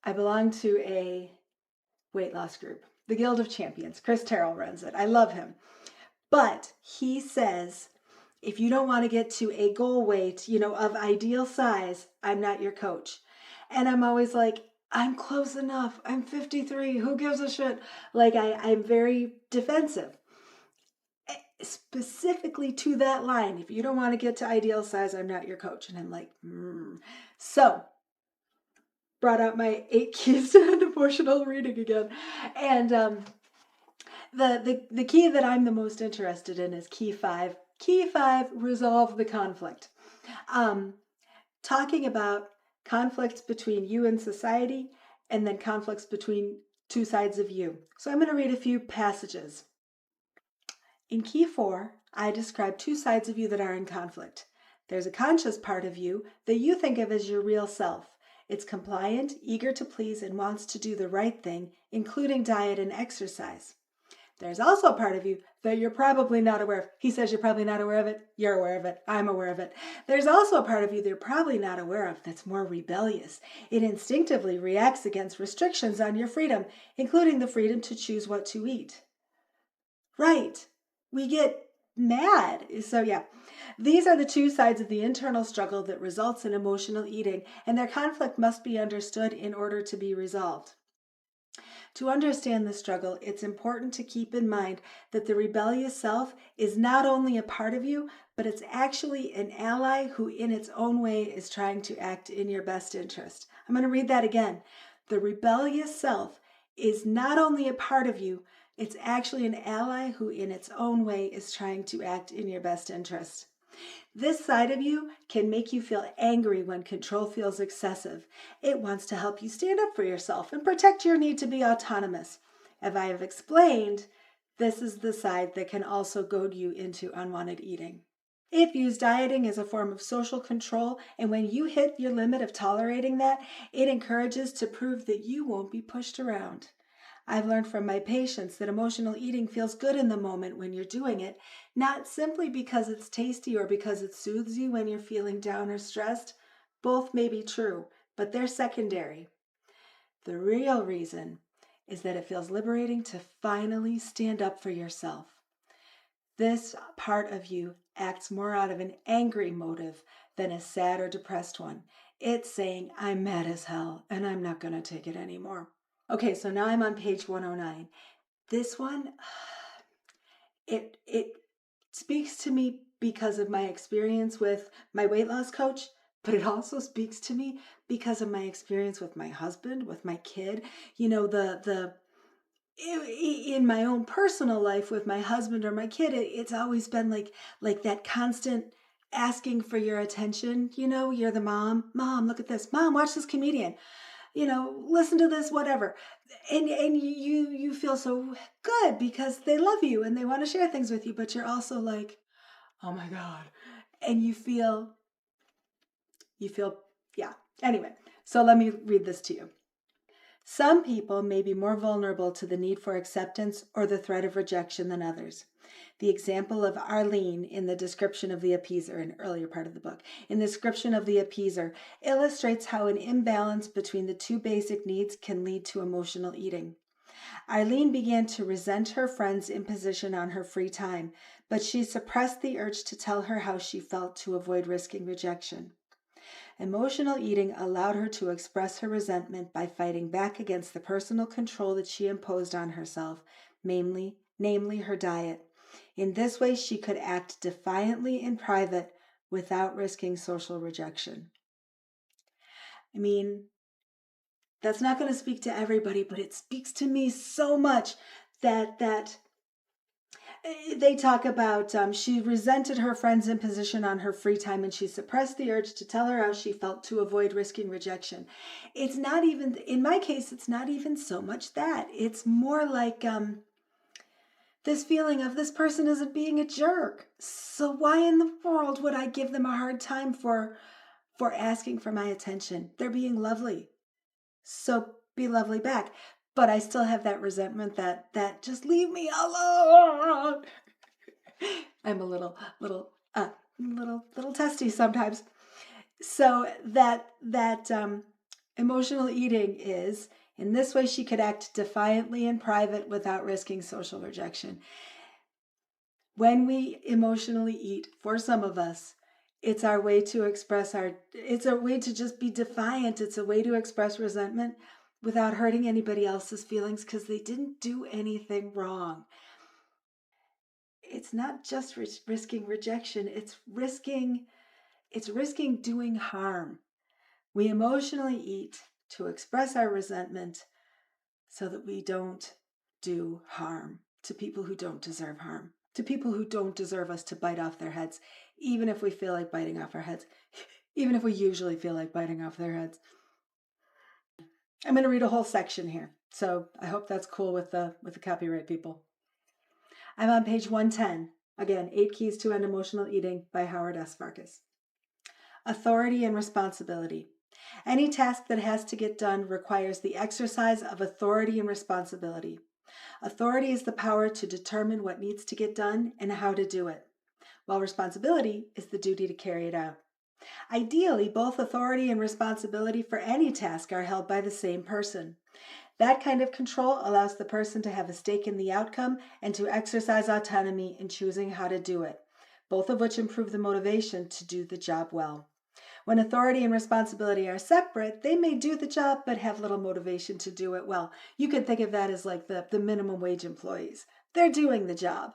I belong to a weight loss group, the Guild of Champions. Chris Terrell runs it. I love him. But he says, if you don't want to get to a goal weight, of ideal size, I'm not your coach. And I'm always like, I'm close enough. I'm 53. Who gives a shit? Like I'm very defensive. Specifically to that line, if you don't want to get to ideal size, I'm not your coach. And I'm like, So brought out my 8 keys to emotional reading again. And the key that I'm the most interested in is key 5. Key 5, resolve the conflict. Talking about conflicts between you and society, and then conflicts between two sides of you. So I'm going to read a few passages. In key 4, I describe two sides of you that are in conflict. There's a conscious part of you that you think of as your real self. It's compliant, eager to please, and wants to do the right thing, including diet and exercise. There's also a part of you that you're probably not aware of. He says you're probably not aware of it. You're aware of it. I'm aware of it. There's also a part of you that you're probably not aware of that's more rebellious. It instinctively reacts against restrictions on your freedom, including the freedom to choose what to eat. Right. We get mad. So yeah, these are the two sides of the internal struggle that results in emotional eating, and their conflict must be understood in order to be resolved. To understand the struggle, it's important to keep in mind that the rebellious self is not only a part of you, but it's actually an ally who in its own way is trying to act in your best interest. I'm going to read that again. The rebellious self is not only a part of you, it's actually an ally who in its own way is trying to act in your best interest. This side of you can make you feel angry when control feels excessive. It wants to help you stand up for yourself and protect your need to be autonomous. As I have explained, this is the side that can also goad you into unwanted eating. It views dieting as a form of social control, and when you hit your limit of tolerating that, it encourages to prove that you won't be pushed around. I've learned from my patients that emotional eating feels good in the moment when you're doing it, not simply because it's tasty or because it soothes you when you're feeling down or stressed. Both may be true, but they're secondary. The real reason is that it feels liberating to finally stand up for yourself. This part of you acts more out of an angry motive than a sad or depressed one. It's saying, I'm mad as hell and I'm not going to take it anymore. Okay, so now I'm on page 109. This one, it speaks to me because of my experience with my weight loss coach, but it also speaks to me because of my experience with my husband, with my kid. In my own personal life with my husband or my kid, it's always been like that constant asking for your attention. You're the mom, look at this, mom, watch this comedian, listen to this, whatever. And you feel so good because they love you and they want to share things with you, but you're also like, oh my God. And yeah. Anyway, so let me read this to you. Some people may be more vulnerable to the need for acceptance or the threat of rejection than others. The example of Arlene in the description of the appeaser, in an earlier part of the book, in the description of the appeaser, illustrates how an imbalance between the two basic needs can lead to emotional eating. Arlene began to resent her friend's imposition on her free time, but she suppressed the urge to tell her how she felt to avoid risking rejection. Emotional eating allowed her to express her resentment by fighting back against the personal control that she imposed on herself, namely her diet. In this way, she could act defiantly in private without risking social rejection. I mean, that's not going to speak to everybody, but it speaks to me so much that they talk about she resented her friend's imposition on her free time and she suppressed the urge to tell her how she felt to avoid risking rejection. It's not even, in my case, it's not even so much that. It's more like this feeling of this person isn't being a jerk. So why in the world would I give them a hard time for asking for my attention? They're being lovely. So be lovely back. But I still have that resentment that just leave me alone. I'm a little testy sometimes. So that Emotional eating is, in this way, she could act defiantly in private without risking social rejection. When we emotionally eat, for some of us, it's our way to express it's a way to just be defiant. It's a way to express resentment without hurting anybody else's feelings because they didn't do anything wrong. It's not just risking rejection, it's risking doing harm. We emotionally eat to express our resentment so that we don't do harm to people who don't deserve harm, to people who don't deserve us to bite off their heads, even if we feel like biting off our heads, even if we usually feel like biting off their heads. I'm going to read a whole section here, so I hope that's cool with the copyright people. I'm on page 110. Again, 8 Keys to End Emotional Eating by Howard S. Farkas. Authority and responsibility. Any task that has to get done requires the exercise of authority and responsibility. Authority is the power to determine what needs to get done and how to do it, while responsibility is the duty to carry it out. Ideally, both authority and responsibility for any task are held by the same person. That kind of control allows the person to have a stake in the outcome and to exercise autonomy in choosing how to do it, both of which improve the motivation to do the job well. When authority and responsibility are separate, they may do the job but have little motivation to do it well. You can think of that as like the minimum wage employees. They're doing the job,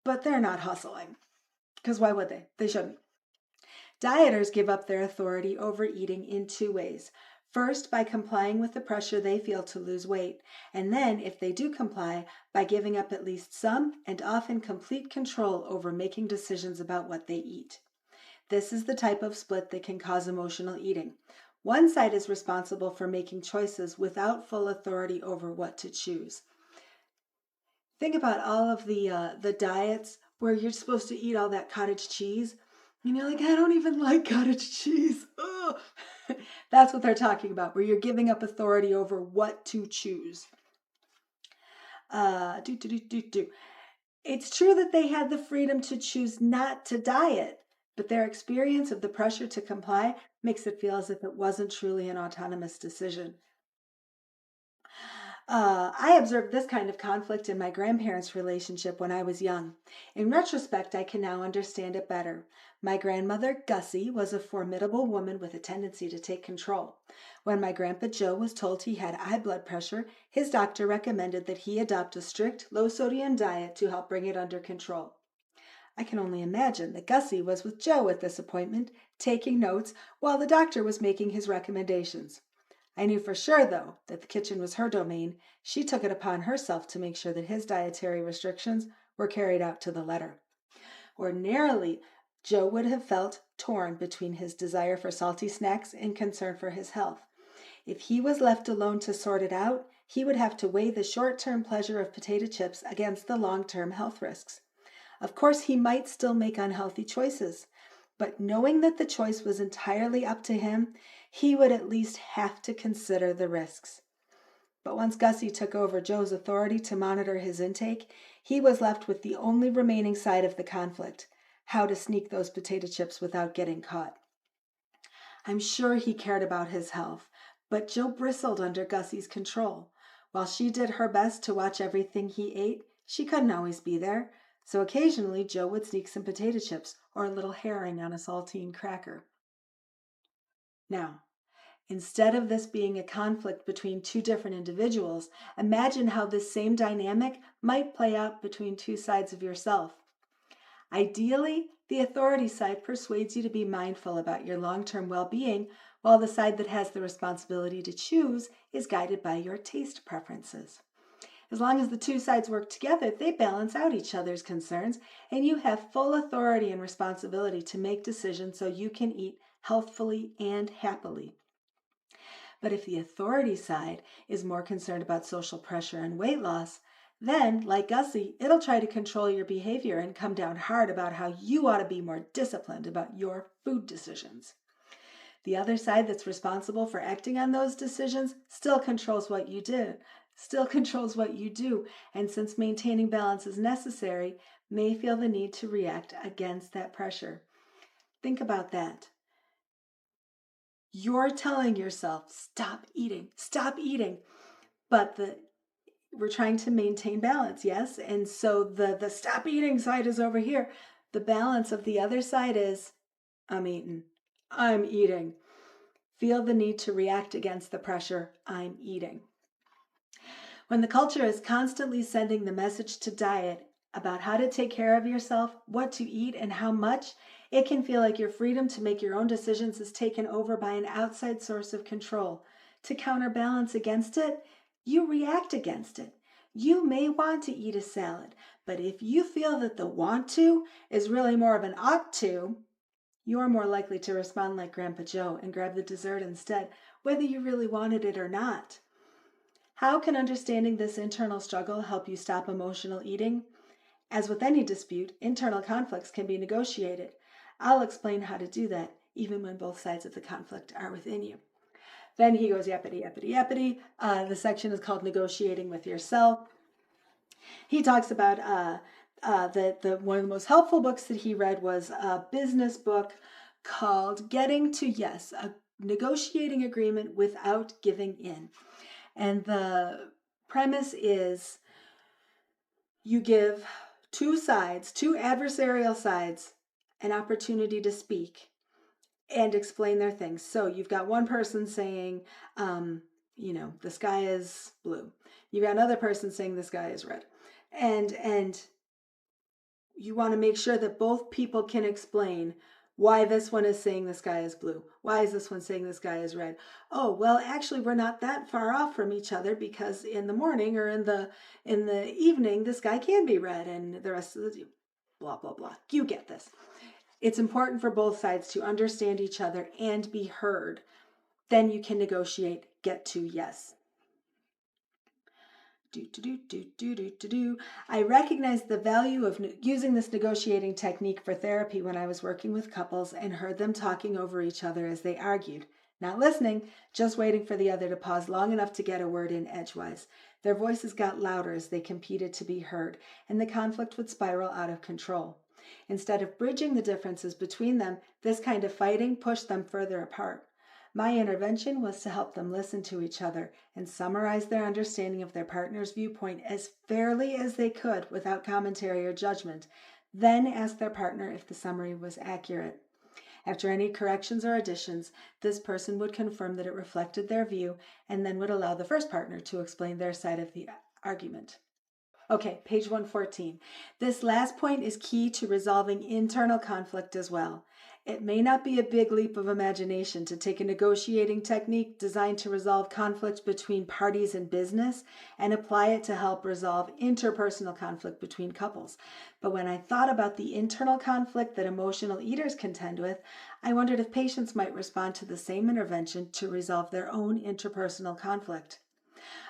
but they're not hustling. Because why would they? They shouldn't. Dieters give up their authority over eating in 2 ways. First, by complying with the pressure they feel to lose weight, and then, if they do comply, by giving up at least some and often complete control over making decisions about what they eat. This is the type of split that can cause emotional eating. One side is responsible for making choices without full authority over what to choose. Think about all of the diets where you're supposed to eat all that cottage cheese, and you're like, I don't even like cottage cheese. Ugh. That's what they're talking about, where you're giving up authority over what to choose. It's true that they had the freedom to choose not to diet, but their experience of the pressure to comply makes it feel as if it wasn't truly an autonomous decision. I observed this kind of conflict in my grandparents' relationship when I was young. In retrospect, I can now understand it better. My grandmother, Gussie, was a formidable woman with a tendency to take control. When my grandpa Joe was told he had high blood pressure, his doctor recommended that he adopt a strict, low-sodium diet to help bring it under control. I can only imagine that Gussie was with Joe at this appointment, taking notes while the doctor was making his recommendations. I knew for sure, though, that the kitchen was her domain. She took it upon herself to make sure that his dietary restrictions were carried out to the letter. Ordinarily, Joe would have felt torn between his desire for salty snacks and concern for his health. If he was left alone to sort it out, he would have to weigh the short-term pleasure of potato chips against the long-term health risks. Of course, he might still make unhealthy choices, but knowing that the choice was entirely up to him, he would at least have to consider the risks. But once Gussie took over Joe's authority to monitor his intake, he was left with the only remaining side of the conflict: how to sneak those potato chips without getting caught. I'm sure he cared about his health, but Joe bristled under Gussie's control. While she did her best to watch everything he ate, she couldn't always be there, so occasionally Joe would sneak some potato chips or a little herring on a saltine cracker. Now, instead of this being a conflict between 2 different individuals, imagine how this same dynamic might play out between 2 sides of yourself. Ideally, the authority side persuades you to be mindful about your long-term well-being, while the side that has the responsibility to choose is guided by your taste preferences. As long as the 2 sides work together, they balance out each other's concerns, and you have full authority and responsibility to make decisions so you can eat healthfully and happily. But if the authority side is more concerned about social pressure and weight loss, then, like Gussie, it'll try to control your behavior and come down hard about how you ought to be more disciplined about your food decisions. The other side that's responsible for acting on those decisions still controls what you do, and since maintaining balance is necessary, may feel the need to react against that pressure. Think about that. You're telling yourself, stop eating, but we're trying to maintain balance, yes? And so the stop eating side is over here. The balance of the other side is, I'm eating. I'm eating. Feel the need to react against the pressure, I'm eating. When the culture is constantly sending the message to diet about how to take care of yourself, what to eat, and how much, it can feel like your freedom to make your own decisions is taken over by an outside source of control. To counterbalance against it, you react against it. You may want to eat a salad, but if you feel that the want to is really more of an ought to, you're more likely to respond like Grandpa Joe and grab the dessert instead, whether you really wanted it or not. How can understanding this internal struggle help you stop emotional eating? As with any dispute, internal conflicts can be negotiated. I'll explain how to do that, even when both sides of the conflict are within you. Then he goes yappity, yappity, yappity. The section is called Negotiating with Yourself. He talks about one of the most helpful books that he read was a business book called Getting to Yes, a negotiating agreement without giving in. And the premise is you give two adversarial sides, an opportunity to speak and explain their things. So you've got one person saying, the sky is blue. You've got another person saying the sky is red. And you want to make sure that both people can explain why this one is saying the sky is blue. Why is this one saying the sky is red? Oh, well, actually, we're not that far off from each other because in the morning or in the evening, the sky can be red and the rest of the blah, blah, blah. You get this. It's important for both sides to understand each other and be heard. Then you can negotiate, get to yes. I recognized the value of using this negotiating technique for therapy when I was working with couples and heard them talking over each other as they argued. Not listening, just waiting for the other to pause long enough to get a word in edgewise. Their voices got louder as they competed to be heard, and the conflict would spiral out of control. Instead of bridging the differences between them, this kind of fighting pushed them further apart. My intervention was to help them listen to each other and summarize their understanding of their partner's viewpoint as fairly as they could without commentary or judgment, then ask their partner if the summary was accurate. After any corrections or additions, this person would confirm that it reflected their view and then would allow the first partner to explain their side of the argument. Okay, page 114. This last point is key to resolving internal conflict as well. It may not be a big leap of imagination to take a negotiating technique designed to resolve conflict between parties in business and apply it to help resolve interpersonal conflict between couples. But when I thought about the internal conflict that emotional eaters contend with, I wondered if patients might respond to the same intervention to resolve their own interpersonal conflict.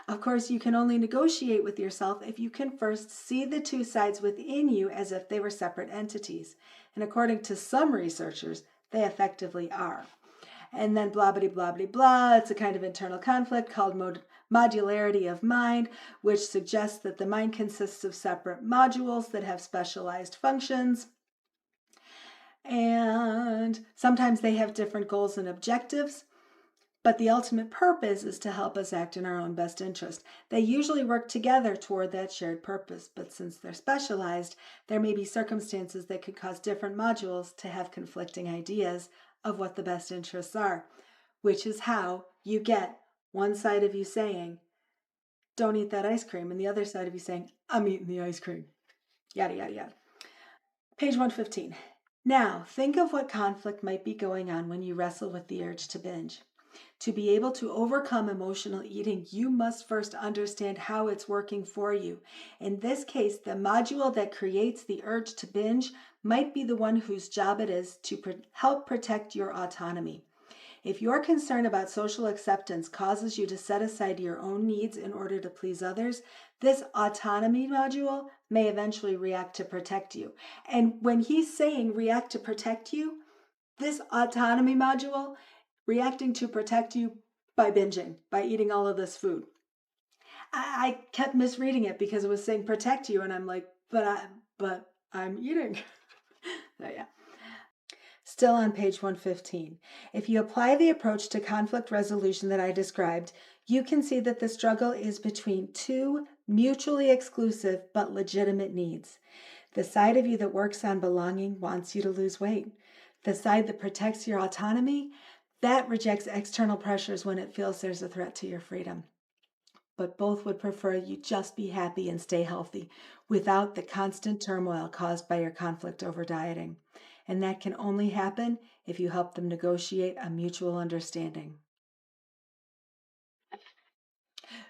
Of course, you can only negotiate with yourself if you can first see the two sides within you as if they were separate entities. And according to some researchers, they effectively are. And then blah, blah, blah, blah, blah. It's a kind of internal conflict called modularity of mind, which suggests that the mind consists of separate modules that have specialized functions. And sometimes they have different goals and objectives. But the ultimate purpose is to help us act in our own best interest. They usually work together toward that shared purpose, but since they're specialized, there may be circumstances that could cause different modules to have conflicting ideas of what the best interests are, which is how you get one side of you saying, don't eat that ice cream, and the other side of you saying, I'm eating the ice cream. Yada, yada, yada. Page 115. Now, think of what conflict might be going on when you wrestle with the urge to binge. To be able to overcome emotional eating, you must first understand how it's working for you. In this case, the module that creates the urge to binge might be the one whose job it is to help protect your autonomy. If your concern about social acceptance causes you to set aside your own needs in order to please others, this autonomy module may eventually react to protect you. And when he's saying react to protect you, this autonomy module reacting to protect you by binging, by eating all of this food. I kept misreading it because it was saying protect you, and I'm like, but I'm eating. So yeah. Still on page 115. If you apply the approach to conflict resolution that I described, you can see that the struggle is between two mutually exclusive but legitimate needs. The side of you that works on belonging wants you to lose weight. The side that protects your autonomy, that rejects external pressures when it feels there's a threat to your freedom. But both would prefer you just be happy and stay healthy without the constant turmoil caused by your conflict over dieting. And that can only happen if you help them negotiate a mutual understanding.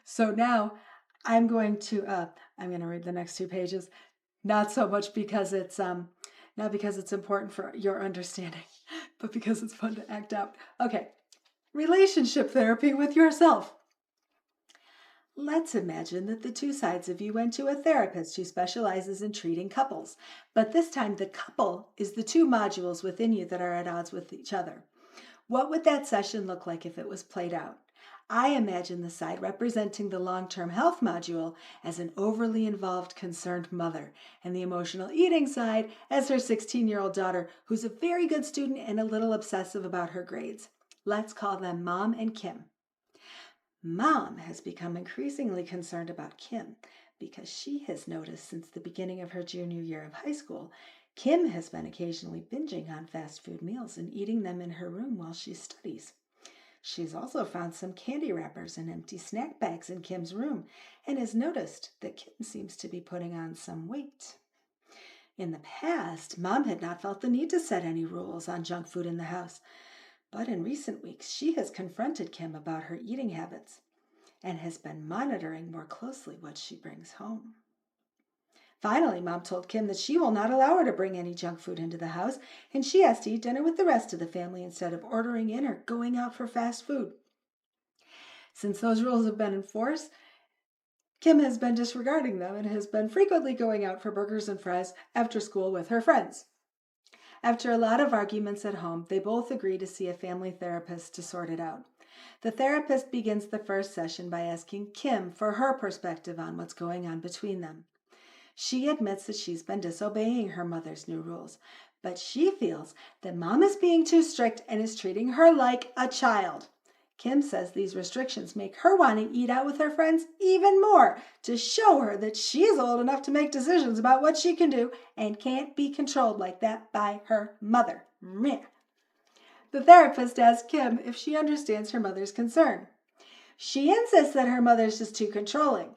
So now I'm going to read the next 2 pages, not so much because it's not because it's important for your understanding, but because it's fun to act out. Okay. Relationship therapy with yourself. Let's imagine that the two sides of you went to a therapist who specializes in treating couples, but this time the couple is the two modules within you that are at odds with each other. What would that session look like if it was played out? I imagine the side representing the long-term health module as an overly involved, concerned mother, and the emotional eating side as her 16-year-old daughter, who's a very good student and a little obsessive about her grades. Let's call them Mom and Kim. Mom has become increasingly concerned about Kim because she has noticed since the beginning of her junior year of high school, Kim has been occasionally binging on fast food meals and eating them in her room while she studies. She's also found some candy wrappers and empty snack bags in Kim's room and has noticed that Kim seems to be putting on some weight. In the past, Mom had not felt the need to set any rules on junk food in the house, but in recent weeks, she has confronted Kim about her eating habits and has been monitoring more closely what she brings home. Finally, Mom told Kim that she will not allow her to bring any junk food into the house, and she has to eat dinner with the rest of the family instead of ordering in or going out for fast food. Since those rules have been in force, Kim has been disregarding them and has been frequently going out for burgers and fries after school with her friends. After a lot of arguments at home, they both agree to see a family therapist to sort it out. The therapist begins the first session by asking Kim for her perspective on what's going on between them. She admits that she's been disobeying her mother's new rules, but she feels that Mom is being too strict and is treating her like a child. Kim says these restrictions make her want to eat out with her friends even more to show her that she's old enough to make decisions about what she can do and can't be controlled like that by her mother. The therapist asks Kim if she understands her mother's concern. She insists that her mother's just too controlling,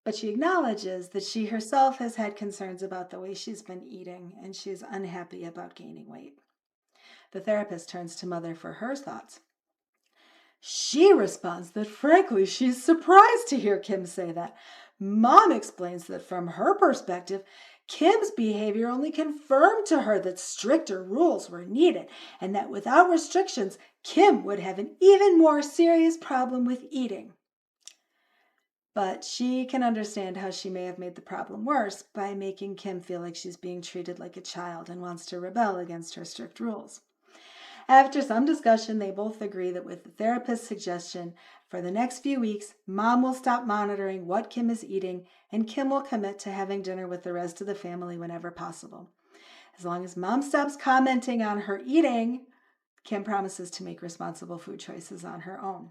but she acknowledges that she herself has had concerns about the way she's been eating and she's unhappy about gaining weight. The therapist turns to Mother for her thoughts. She responds that frankly she's surprised to hear Kim say that. Mom explains that from her perspective, Kim's behavior only confirmed to her that stricter rules were needed and that without restrictions, Kim would have an even more serious problem with eating. But she can understand how she may have made the problem worse by making Kim feel like she's being treated like a child and wants to rebel against her strict rules. After some discussion, they both agree that with the therapist's suggestion, for the next few weeks, Mom will stop monitoring what Kim is eating, and Kim will commit to having dinner with the rest of the family whenever possible. As long as Mom stops commenting on her eating, Kim promises to make responsible food choices on her own.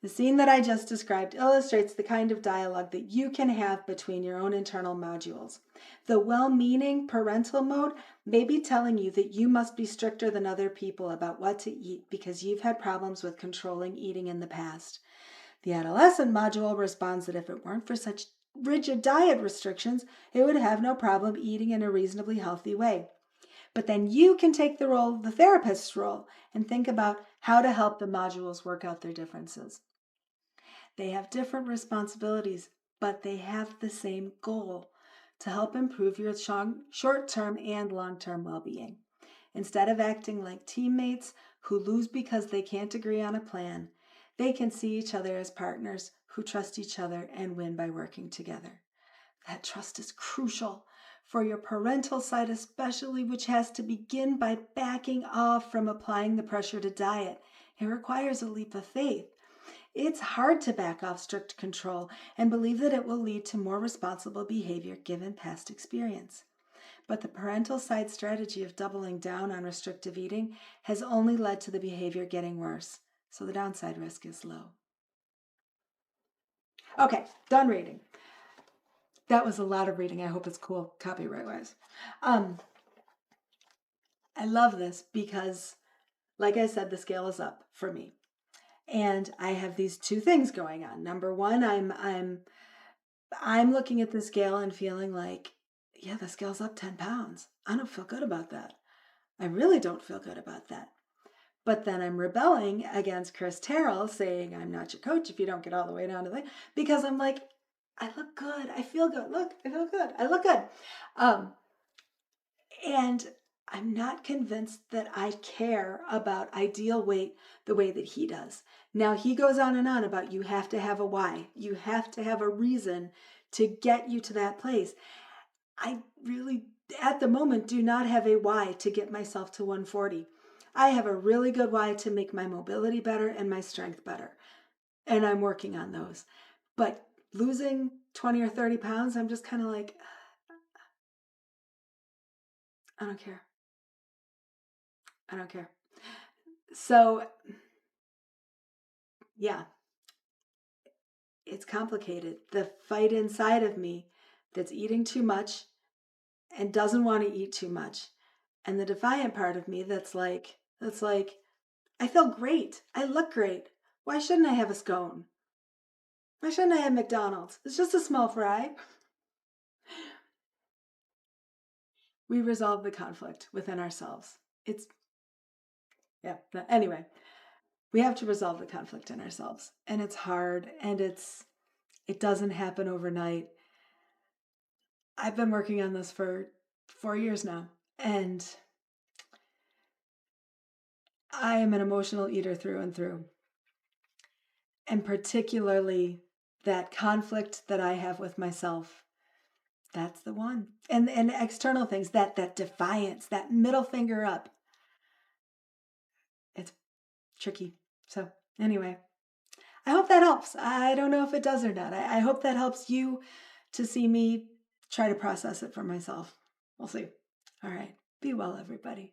The scene that I just described illustrates the kind of dialogue that you can have between your own internal modules. The well-meaning parental mode may be telling you that you must be stricter than other people about what to eat because you've had problems with controlling eating in the past. The adolescent module responds that if it weren't for such rigid diet restrictions, it would have no problem eating in a reasonably healthy way. But then you can take the role, the therapist's role, and think about how to help the modules work out their differences. They have different responsibilities, but they have the same goal: to help improve your short-term and long-term well-being. Instead of acting like teammates who lose because they can't agree on a plan, they can see each other as partners who trust each other and win by working together. That trust is crucial for your parental side especially, which has to begin by backing off from applying the pressure to diet. It requires a leap of faith. It's hard to back off strict control and believe that it will lead to more responsible behavior given past experience. But the parental side strategy of doubling down on restrictive eating has only led to the behavior getting worse. So the downside risk is low. Okay, done reading. That was a lot of reading. I hope it's cool copyright-wise. I love this because, like I said, the scale is up for me. And I have these two things going on. Number one, I'm looking at the scale and feeling like, yeah, the scale's up 10 pounds. I don't feel good about that. I really don't feel good about that. But then I'm rebelling against Chris Terrell saying, I'm not your coach if you don't get all the way down to the, because I'm like, I look good. I feel good. Look, I feel good. I look good. And I'm not convinced that I care about ideal weight the way that he does. Now, he goes on and on about you have to have a why. You have to have a reason to get you to that place. I really, at the moment, do not have a why to get myself to 140. I have a really good why to make my mobility better and my strength better. And I'm working on those. But losing 20 or 30 pounds, I'm just kind of like, I don't care. I don't care. So, yeah, it's complicated. The fight inside of me that's eating too much and doesn't want to eat too much. And the defiant part of me that's like, I feel great. I look great. Why shouldn't I have a scone? Why shouldn't I have McDonald's? It's just a small fry. We resolve the conflict within ourselves. It's, yeah, anyway, we have to resolve the conflict in ourselves. And it's hard and it doesn't happen overnight. I've been working on this for 4 years now, and I am an emotional eater through and through. And particularly that conflict that I have with myself, that's the one. And external things, that defiance, that middle finger up. It's tricky. So anyway, I hope that helps. I don't know if it does or not. I hope that helps you to see me try to process it for myself. We'll see. All right. Be well, everybody.